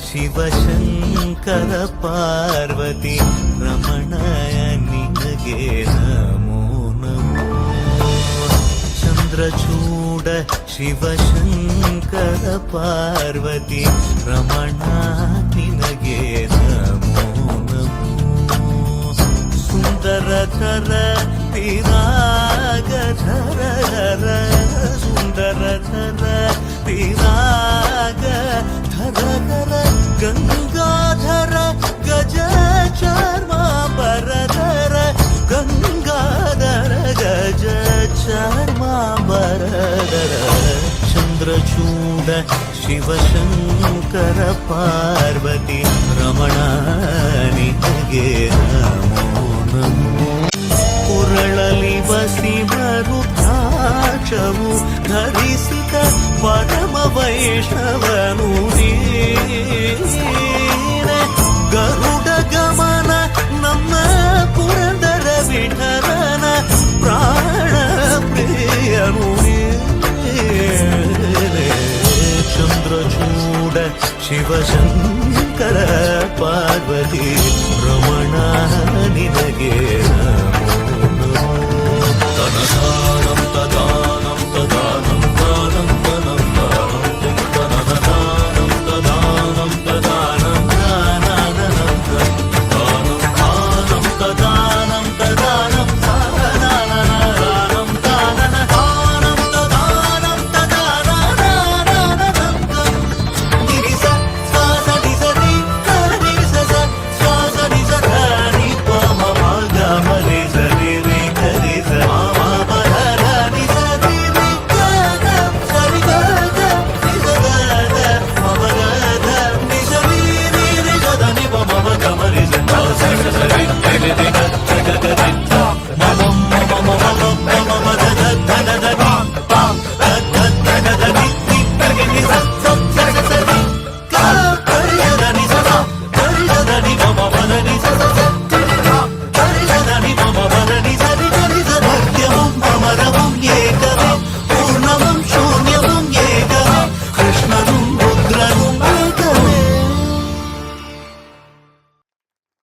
ಶಿವಶಂಕರ ಪಾರ್ವತಿ ರಮಣ ನಿನಗೆ ನಮೋ ನಮೋ. ಚಂದ್ರಚೂಡ ಶಿವಶಂಕರ ಪಾರ್ವತಿ ರಮಣ ನಿನಗೆ ನಮೋ ನಮೋ. ಸುಂದರಧರ ಪಿರಾಗಧರ ಧರ ಸುಂದರಧರ ಪಿರಾಗ ಧರ ಧರ ಗಂಗಾಧರ ಗಜ ಚಾರ್ಮಾಂಬರಧರ ಗಂಗಾಧರ ಗಜ ಚಾರ್ಮಾಂಬರಧರ. ಚಂದ್ರಚೂಡ ಶಿವಶಂಕರ ಪಾರ್ವತಿ ರಮಣ ನಿನಗೆ ನಮೋ ನಮೋ. ಕೊರಳಲಿ ಬಸಿಮರು ದ್ರಾಕ್ಷವು ಧರಿಸಿದ ಪರಮ ವೈಷ್ಣವನು ನೀನೆ. ಗರುಡ ಗಮನ ನಮ್ಮ ಪುರಂದರ ವಿಠಲನ ಪ್ರಾಣ ಪ್ರಿಯನು ನೀನೆ. ಚಂದ್ರಚೂಡ ಶಿವಶಂಕರ